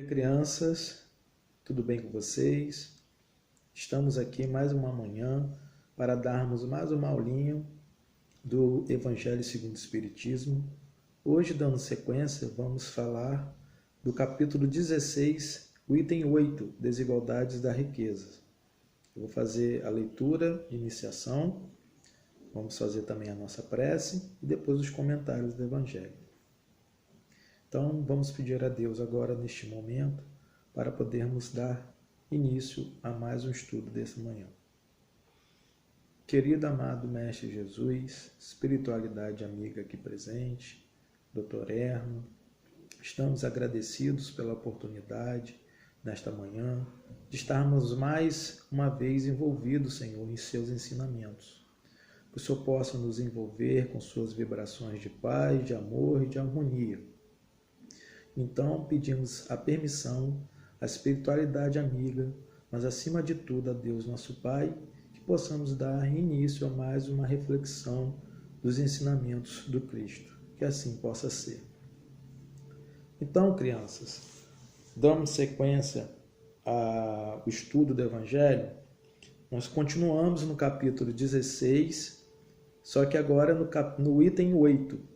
Crianças, tudo bem com vocês? Estamos aqui mais uma manhã para darmos mais uma aulinha do Evangelho segundo o Espiritismo. Hoje, dando sequência, vamos falar do capítulo 16, o item 8, Desigualdades da Riqueza. Eu vou fazer a leitura de iniciação, vamos fazer também a nossa prece e depois os comentários do Evangelho. Então, vamos pedir a Deus agora, neste momento, para podermos dar início a mais um estudo dessa manhã. Querido amado Mestre Jesus, espiritualidade amiga aqui presente, Dr. Erno, estamos agradecidos pela oportunidade, nesta manhã, de estarmos mais uma vez envolvidos, Senhor, em seus ensinamentos. Que o Senhor possa nos envolver com suas vibrações de paz, de amor e de harmonia. Então, pedimos a permissão, a espiritualidade amiga, mas acima de tudo a Deus nosso Pai, que possamos dar início a mais uma reflexão dos ensinamentos do Cristo. Que assim possa ser. Então, crianças, damos sequência ao estudo do Evangelho. Nós continuamos no capítulo 16, só que agora no item 8,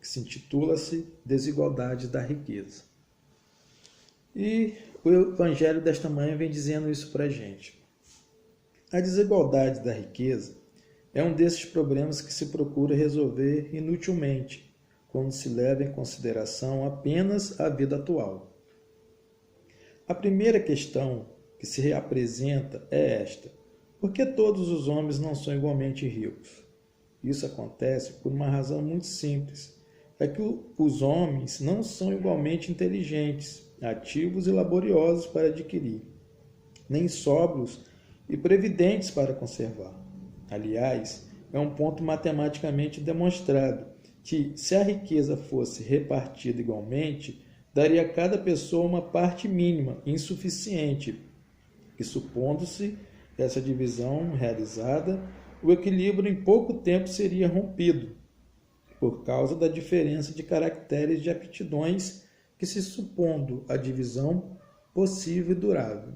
que se intitula-se Desigualdade da Riqueza. E o Evangelho desta manhã vem dizendo isso para a gente. A desigualdade da riqueza é um desses problemas que se procura resolver inutilmente, quando se leva em consideração apenas a vida atual. A primeira questão que se reapresenta é esta: por que todos os homens não são igualmente ricos? Isso acontece por uma razão muito simples. É que os homens não são igualmente inteligentes, ativos e laboriosos para adquirir, nem sóbrios e previdentes para conservar. Aliás, é um ponto matematicamente demonstrado que, se a riqueza fosse repartida igualmente, daria a cada pessoa uma parte mínima, insuficiente, e supondo-se essa divisão realizada, o equilíbrio em pouco tempo seria rompido, por causa da diferença de caracteres de aptidões que se supondo a divisão possível e durável.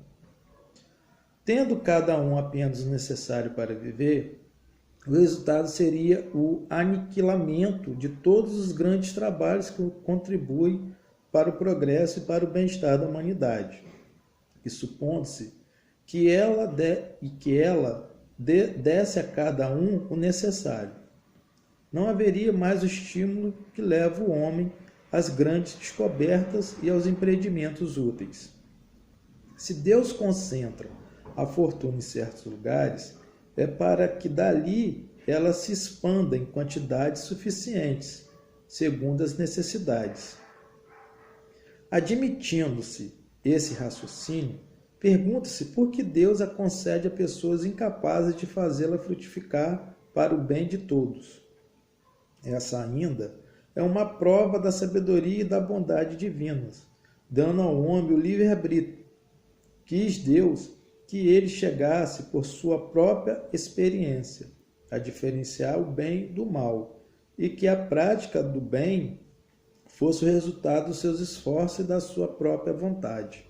Tendo cada um apenas o necessário para viver, o resultado seria o aniquilamento de todos os grandes trabalhos que contribuem para o progresso e para o bem-estar da humanidade. E supondo-se que ela desse a cada um o necessário, não haveria mais o estímulo que leva o homem às grandes descobertas e aos empreendimentos úteis. Se Deus concentra a fortuna em certos lugares, é para que dali ela se expanda em quantidades suficientes, segundo as necessidades. Admitindo-se esse raciocínio, pergunta-se por que Deus a concede a pessoas incapazes de fazê-la frutificar para o bem de todos. Essa ainda é uma prova da sabedoria e da bondade divinas, dando ao homem o livre-arbítrio. Quis Deus que ele chegasse por sua própria experiência a diferenciar o bem do mal e que a prática do bem fosse o resultado dos seus esforços e da sua própria vontade.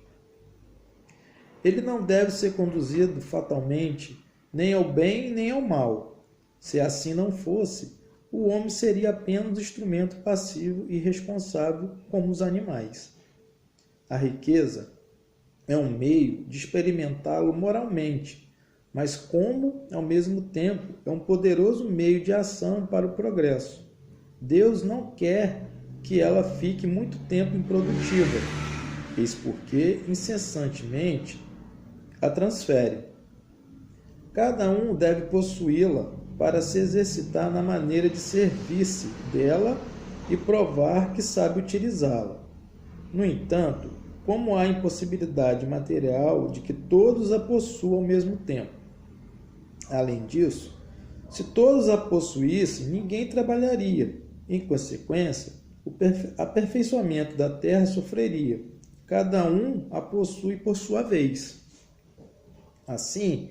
Ele não deve ser conduzido fatalmente nem ao bem nem ao mal. Se assim não fosse, o homem seria apenas um instrumento passivo e responsável como os animais. A riqueza é um meio de experimentá-lo moralmente, mas como, ao mesmo tempo, é um poderoso meio de ação para o progresso. Deus não quer que ela fique muito tempo improdutiva, eis porque, incessantemente, a transfere. Cada um deve possuí-la para se exercitar na maneira de servir-se dela e provar que sabe utilizá-la. No entanto, como há impossibilidade material de que todos a possuam ao mesmo tempo. Além disso, se todos a possuíssem, ninguém trabalharia. Em consequência, o aperfeiçoamento da terra sofreria. Cada um a possui por sua vez. Assim,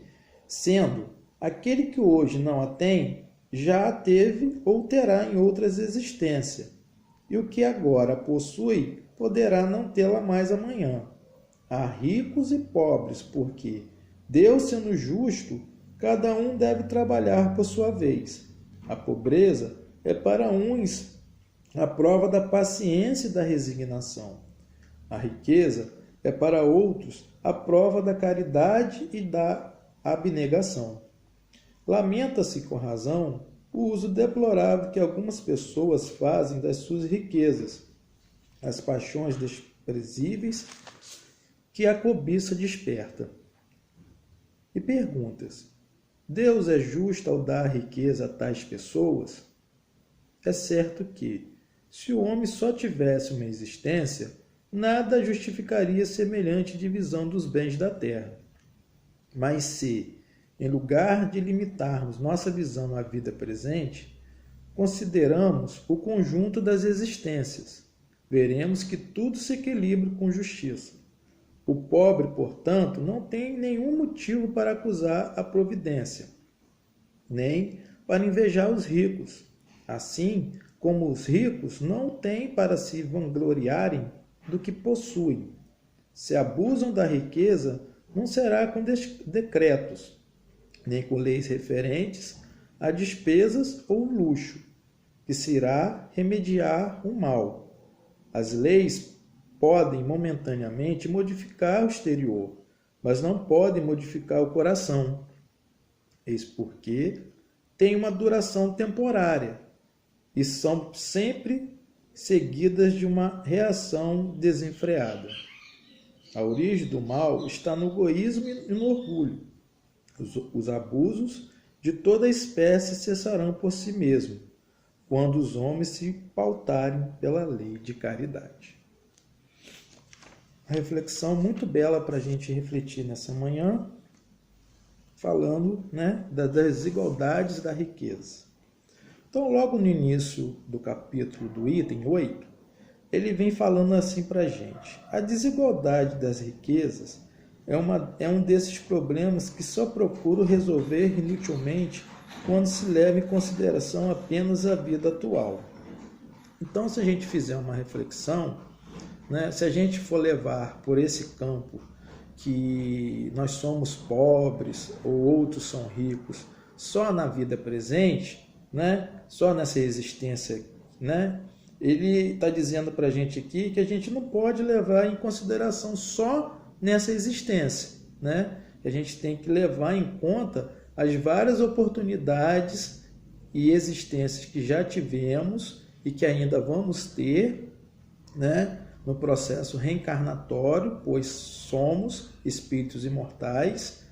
sendo, aquele que hoje não a tem, já a teve ou terá em outras existências, e o que agora possui poderá não tê-la mais amanhã. Há ricos e pobres, porque, Deus sendo justo, cada um deve trabalhar por sua vez. A pobreza é para uns a prova da paciência e da resignação. A riqueza é para outros a prova da caridade e da abnegação. Lamenta-se com razão o uso deplorável que algumas pessoas fazem das suas riquezas, as paixões desprezíveis que a cobiça desperta. E perguntas: Deus é justo ao dar riqueza a tais pessoas? É certo que, se o homem só tivesse uma existência, nada justificaria semelhante divisão dos bens da terra. Mas se, em lugar de limitarmos nossa visão à vida presente, consideramos o conjunto das existências, veremos que tudo se equilibra com justiça. O pobre, portanto, não tem nenhum motivo para acusar a providência, nem para invejar os ricos, assim como os ricos não têm para se vangloriarem do que possuem. Se abusam da riqueza, não será com decretos, nem com leis referentes a despesas ou luxo, que se irá remediar o mal. As leis podem momentaneamente modificar o exterior, mas não podem modificar o coração. Eis porque têm uma duração temporária e são sempre seguidas de uma reação desenfreada. A origem do mal está no egoísmo e no orgulho. Os abusos de toda espécie cessarão por si mesmo, quando os homens se pautarem pela lei de caridade. Uma reflexão muito bela para a gente refletir nessa manhã, falando, das desigualdades da riqueza. Então, logo no início do capítulo do item 8, ele vem falando assim para a gente: a desigualdade das riquezas é um desses problemas que só procuro resolver inutilmente quando se leva em consideração apenas a vida atual. Então, se a gente fizer uma reflexão, se a gente for levar por esse campo que nós somos pobres ou outros são ricos só na vida presente, só nessa existência, ele está dizendo para a gente aqui que a gente não pode levar em consideração só nessa existência, A gente tem que levar em conta as várias oportunidades e existências que já tivemos e que ainda vamos ter, no processo reencarnatório, pois somos espíritos imortais,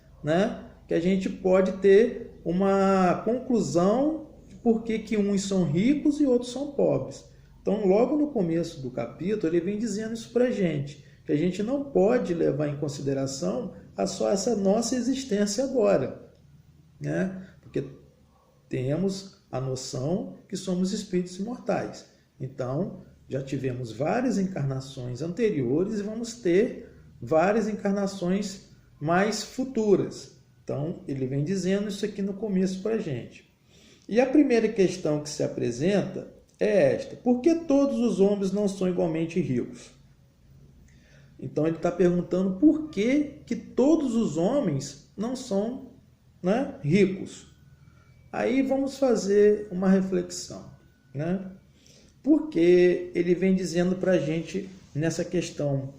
que a gente pode ter uma conclusão de por que uns são ricos e outros são pobres. Então, logo no começo do capítulo, ele vem dizendo isso para a gente, que a gente não pode levar em consideração só essa nossa existência agora, porque temos a noção que somos espíritos imortais. Então, já tivemos várias encarnações anteriores e vamos ter várias encarnações mais futuras. Então, ele vem dizendo isso aqui no começo para a gente. E a primeira questão que se apresenta é esta: por que todos os homens não são igualmente ricos? Então, ele está perguntando por que todos os homens não são ricos. Aí vamos fazer uma reflexão, Porque ele vem dizendo para a gente, nessa questão,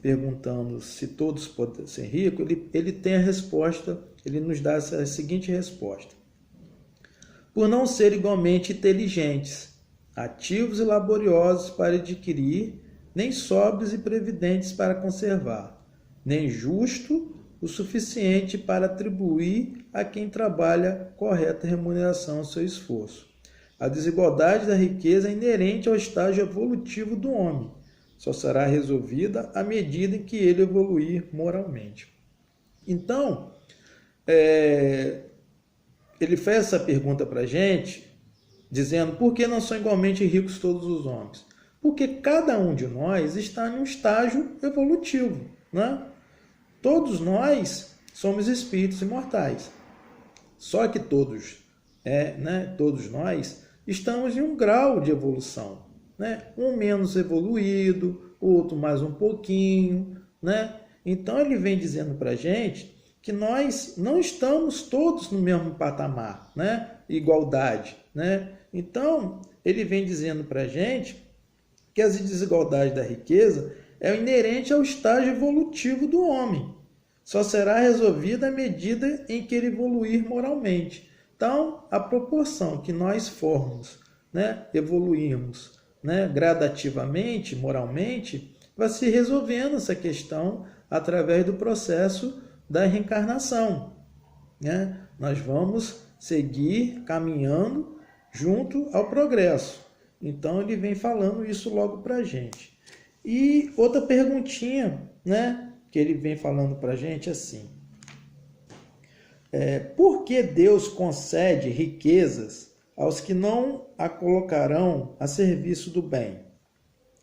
perguntando se todos podem ser ricos, ele tem a resposta, ele nos dá essa seguinte resposta: por não serem igualmente inteligentes, ativos e laboriosos para adquirir, nem sóbrios e previdentes para conservar, nem justo o suficiente para atribuir a quem trabalha correta remuneração ao seu esforço. A desigualdade da riqueza é inerente ao estágio evolutivo do homem. Só será resolvida à medida em que ele evoluir moralmente. Então, ele fez essa pergunta para a gente, dizendo: por que não são igualmente ricos todos os homens? Porque cada um de nós está em um estágio evolutivo, Todos nós somos espíritos imortais. Só que todos nós estamos em um grau de evolução, Um menos evoluído, o outro mais um pouquinho, né? Então ele vem dizendo para a gente que nós não estamos todos no mesmo patamar, né? Igualdade, né? Então ele vem dizendo para a gente que as desigualdades da riqueza é inerente ao estágio evolutivo do homem. Só será resolvida à medida em que ele evoluir moralmente. Então, a proporção que nós formos, né, evoluirmos, né, gradativamente, moralmente, vai se resolvendo essa questão através do processo da reencarnação, né? Nós vamos seguir caminhando junto ao progresso. Então, ele vem falando isso logo para a gente. E outra perguntinha, né, que ele vem falando para a gente assim: por que Deus concede riquezas aos que não a colocarão a serviço do bem?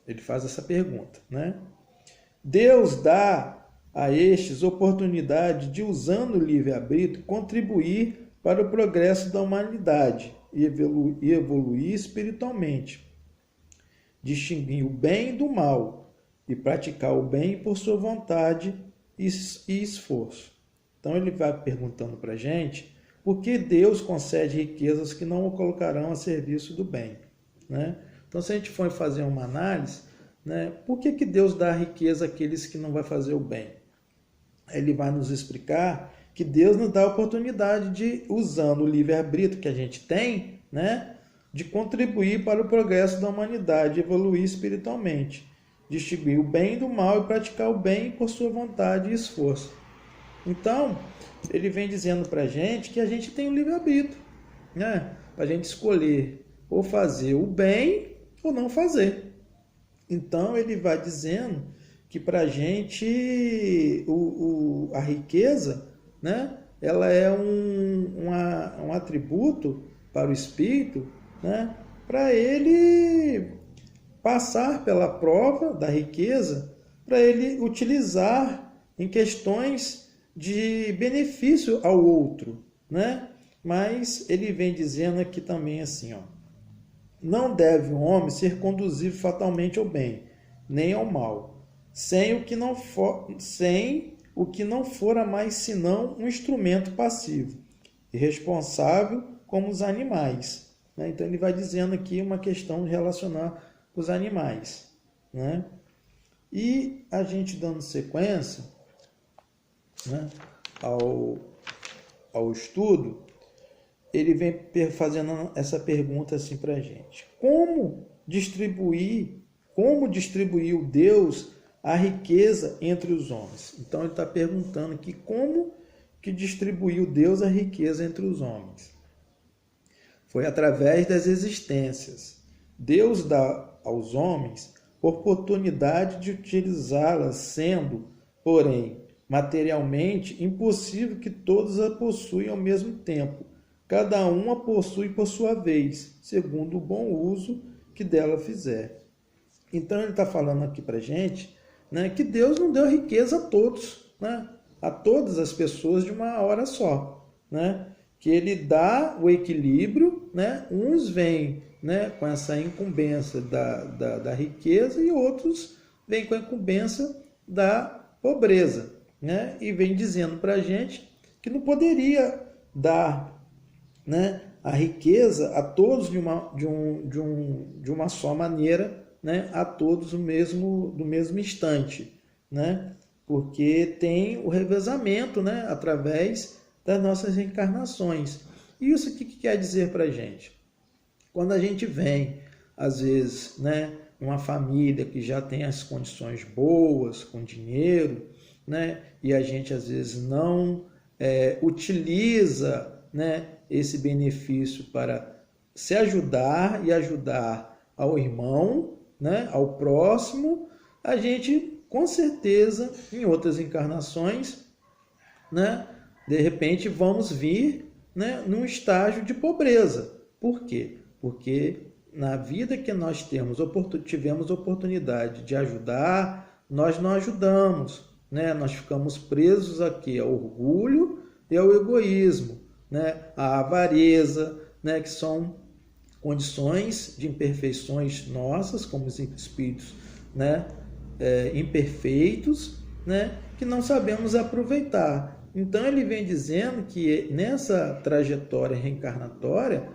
Ele faz essa pergunta, né? Deus dá a estes oportunidade de, usando o livre-arbítrio, contribuir para o progresso da humanidade e evoluir espiritualmente, distinguir o bem do mal e praticar o bem por sua vontade e esforço. Então ele vai perguntando para a gente por que Deus concede riquezas que não o colocarão a serviço do bem, né? Então, se a gente for fazer uma análise, né, por que Deus dá riqueza àqueles que não vão fazer o bem? Ele vai nos explicar que Deus nos dá a oportunidade de, usando o livre-arbítrio que a gente tem, né, de contribuir para o progresso da humanidade, evoluir espiritualmente, distinguir o bem do mal e praticar o bem por sua vontade e esforço. Então, ele vem dizendo para a gente que a gente tem o livre-arbítrio, né, para a gente escolher ou fazer o bem ou não fazer. Então, ele vai dizendo que para a gente a riqueza, né, ela é um atributo para o espírito, né, para ele passar pela prova da riqueza, para ele utilizar em questões de benefício ao outro, né? Mas ele vem dizendo aqui também assim, ó: não deve o homem ser conduzido fatalmente ao bem, nem ao mal, sem o que não fora mais senão um instrumento passivo e responsável como os animais, né? Então ele vai dizendo aqui uma questão de relacionar os animais, né? E a gente dando sequência, né, ao estudo, ele vem fazendo essa pergunta assim para a gente: como distribuir o Deus a riqueza entre os homens? Então ele está perguntando aqui como que distribuiu Deus a riqueza entre os homens. Foi através das existências. Deus dá aos homens oportunidade de utilizá-las, sendo, porém, materialmente impossível que todos a possuam ao mesmo tempo. Cada um a possui por sua vez, segundo o bom uso que dela fizer. Então ele está falando aqui para a gente, né, que Deus não deu riqueza a todos, né, a todas as pessoas de uma hora só, né, que ele dá o equilíbrio, né, uns vêm, né, com essa incumbência da riqueza e outros vêm com a incumbência da pobreza, né, e vem dizendo para a gente que não poderia dar, né, a riqueza a todos de uma só maneira, né, a todos do mesmo instante, né, porque tem o revezamento, né, através das nossas reencarnações. E isso o que quer dizer para a gente? Quando a gente vem, às vezes, né, uma família que já tem as condições boas, com dinheiro, né, e a gente às vezes não utiliza, né, esse benefício para se ajudar e ajudar ao irmão, né, ao próximo, a gente, com certeza, em outras encarnações, né, de repente vamos vir, né, num estágio de pobreza. Por quê? Porque na vida que nós tivemos oportunidade de ajudar, nós não ajudamos, né? Nós ficamos presos aqui ao orgulho e ao egoísmo, né? A avareza, né? Que são condições de imperfeições nossas como espíritos, né, imperfeitos, né, que não sabemos aproveitar. Então ele vem dizendo que nessa trajetória reencarnatória,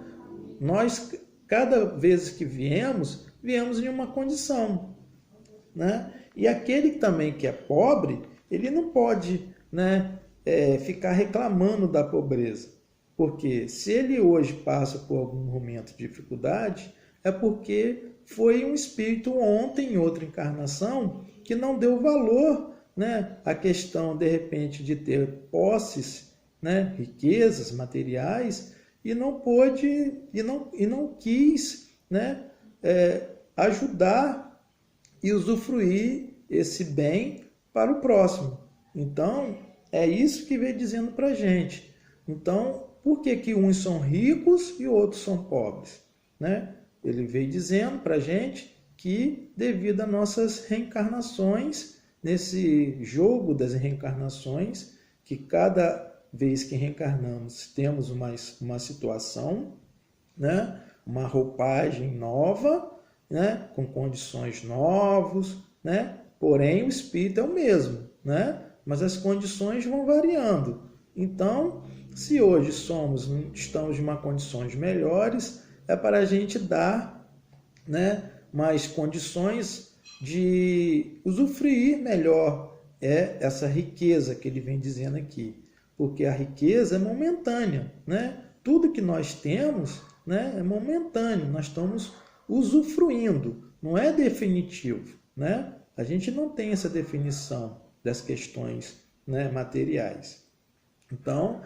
nós, cada vez que viemos em uma condição, né? E aquele também que é pobre, ele não pode, né, ficar reclamando da pobreza, porque se ele hoje passa por algum momento de dificuldade, é porque foi um espírito ontem, em outra encarnação, que não deu valor, né, à questão, de repente, de ter posses, né, riquezas materiais, e não pôde, e não quis, né, ajudar e usufruir esse bem para o próximo. Então, é isso que vem dizendo para a gente. Então, por que uns são ricos e outros são pobres? Né? Ele veio dizendo para a gente que, devido às nossas reencarnações, nesse jogo das reencarnações, que cada vez que reencarnamos temos uma situação, né? Uma roupagem nova, né? Com condições novas, né? Porém o espírito é o mesmo, né? Mas as condições vão variando. Então, se hoje estamos em uma condições melhores, é para a gente dar, né, mais condições de usufruir melhor essa riqueza que ele vem dizendo aqui, porque a riqueza é momentânea, né? Tudo que nós temos, né, é momentâneo, nós estamos usufruindo, não é definitivo, né? A gente não tem essa definição das questões, né, materiais. Então,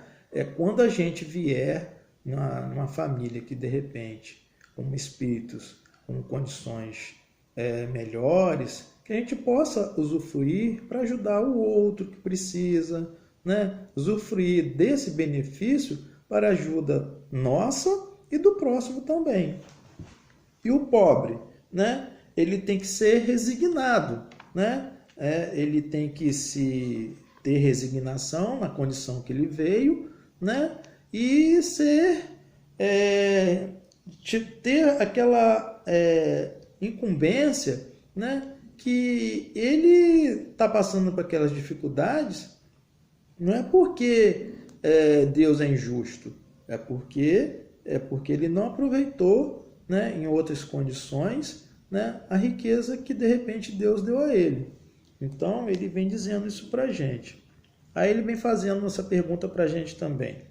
quando a gente vier numa família que, de repente, com espíritos com condições melhores, que a gente possa usufruir para ajudar o outro que precisa, né? Usufruir desse benefício para a ajuda nossa e do próximo também. E o pobre, né? Ele tem que ser resignado, né? Ele tem que ter resignação na condição que ele veio, né? E ter aquela incumbência, né? Que ele está passando por aquelas dificuldades, não é porque Deus é injusto, é porque ele não aproveitou, né, em outras condições, né, a riqueza que de repente Deus deu a ele. Então ele vem dizendo isso para a gente. Aí ele vem fazendo essa pergunta para a gente também.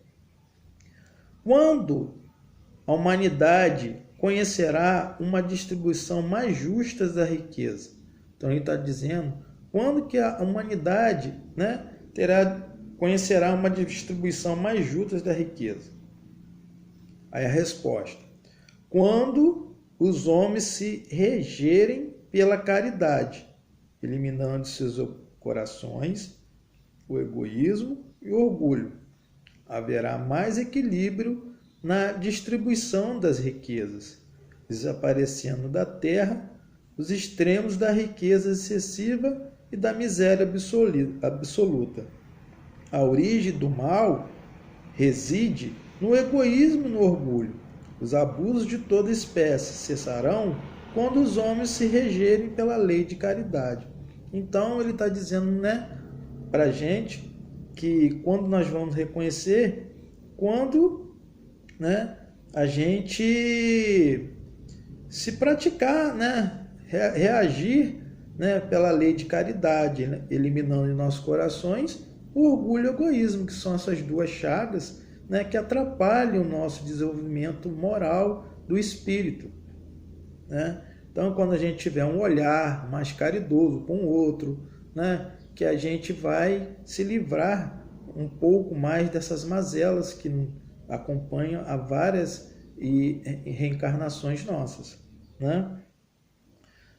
Quando a humanidade conhecerá uma distribuição mais justa da riqueza? Então ele está dizendo, quando que a humanidade, né, conhecerá uma distribuição mais justa da riqueza? Aí a resposta: quando os homens se regerem pela caridade, eliminando seus corações, o egoísmo e o orgulho, haverá mais equilíbrio na distribuição das riquezas, desaparecendo da terra os extremos da riqueza excessiva e da miséria absoluta. A origem do mal reside no egoísmo e no orgulho. Os abusos de toda espécie cessarão quando os homens se regerem pela lei de caridade. Então ele está dizendo, né, para a gente que quando nós vamos reconhecer, quando, né, a gente se praticar, né, reagir, né, pela lei de caridade, né, eliminando em nossos corações o orgulho e o egoísmo, que são essas duas chagas, né, que atrapalham o nosso desenvolvimento moral do espírito, né? Então, quando a gente tiver um olhar mais caridoso com o outro, né, que a gente vai se livrar um pouco mais dessas mazelas que acompanham a várias reencarnações nossas, né?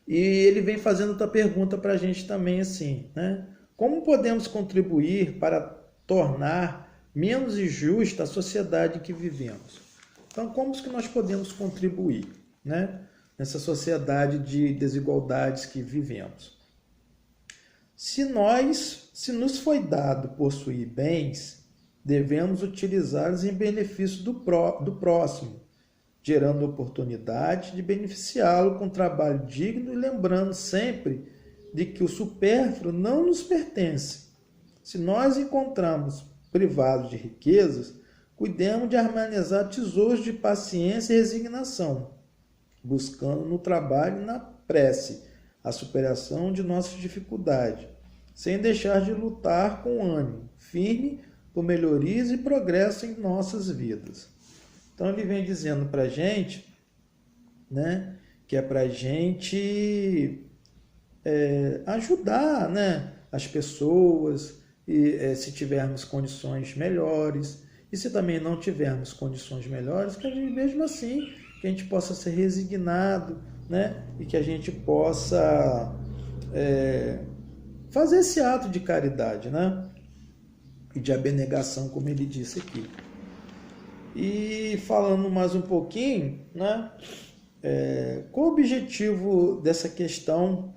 E ele vem fazendo outra pergunta para a gente também, assim, né? Como podemos contribuir para tornar menos injusta a sociedade em que vivemos? Então, como que nós podemos contribuir, né, nessa sociedade de desigualdades que vivemos? Se nos foi dado possuir bens, devemos utilizá-los em benefício do próximo, gerando oportunidade de beneficiá-lo com trabalho digno e lembrando sempre de que o supérfluo não nos pertence. Se nós encontramos privados de riquezas, cuidemos de harmonizar tesouros de paciência e resignação, buscando no trabalho e na prece a superação de nossas dificuldades, sem deixar de lutar com ânimo firme por melhorias e progresso em nossas vidas. Então ele vem dizendo para a gente, né, que é para a gente ajudar, né, as pessoas, e se tivermos condições melhores, e se também não tivermos condições melhores, que a gente, mesmo assim, que a gente possa ser resignado, né, e que a gente possa fazer esse ato de caridade, né, e de abnegação, como ele disse aqui. E falando mais um pouquinho, né, qual o objetivo dessa questão,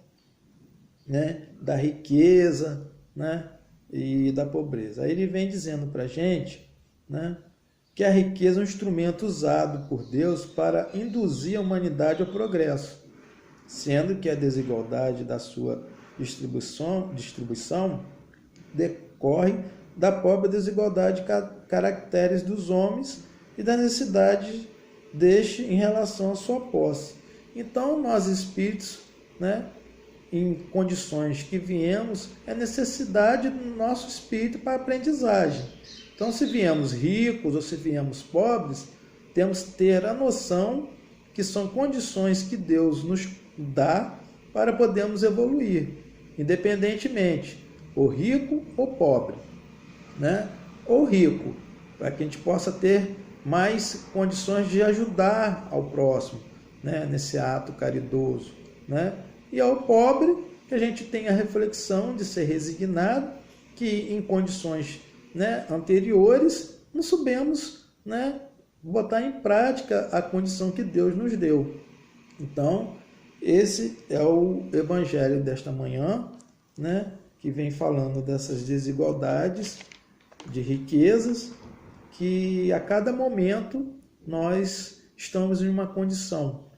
né, da riqueza, né, e da pobreza? Aí ele vem dizendo para a gente, né, que a riqueza é um instrumento usado por Deus para induzir a humanidade ao progresso, sendo que a desigualdade da sua distribuição decorre da própria desigualdade de caracteres dos homens e da necessidade deste em relação à sua posse. Então, nós espíritos, né, em condições que viemos, é necessidade do nosso espírito para a aprendizagem. Então, se viemos ricos ou se viemos pobres, temos que ter a noção que são condições que Deus nos dá para podermos evoluir, independentemente, ou rico ou pobre, né? Ou rico, para que a gente possa ter mais condições de ajudar ao próximo, né, nesse ato caridoso, né? E ao pobre, que a gente tenha a reflexão de ser resignado, que em condições, né, anteriores não soubemos, né, botar em prática a condição que Deus nos deu. Então, esse é o evangelho desta manhã, né, que vem falando dessas desigualdades de riquezas, que a cada momento nós estamos em uma condição,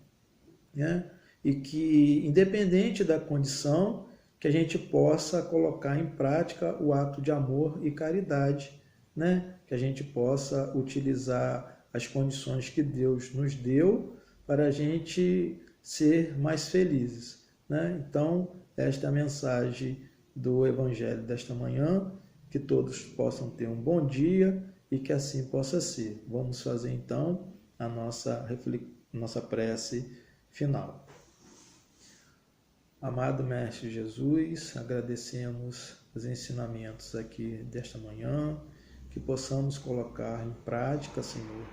né? E que, independente da condição, que a gente possa colocar em prática o ato de amor e caridade, né? Que a gente possa utilizar as condições que Deus nos deu para a gente ser mais felizes, né? Então, esta é a mensagem do Evangelho desta manhã, que todos possam ter um bom dia e que assim possa ser. Vamos fazer então a nossa prece final. Amado Mestre Jesus, agradecemos os ensinamentos aqui desta manhã, que possamos colocar em prática, Senhor,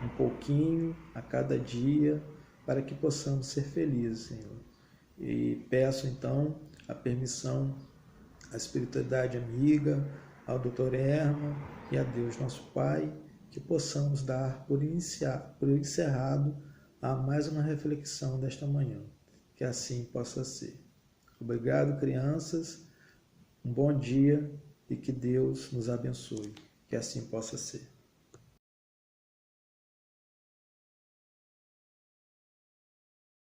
um pouquinho a cada dia, para que possamos ser felizes, Senhor. E peço então a permissão à espiritualidade amiga, ao Dr. Herman e a Deus nosso Pai, que possamos dar por encerrado a mais uma reflexão desta manhã. Que assim possa ser. Obrigado, crianças. Um bom dia e que Deus nos abençoe. Que assim possa ser.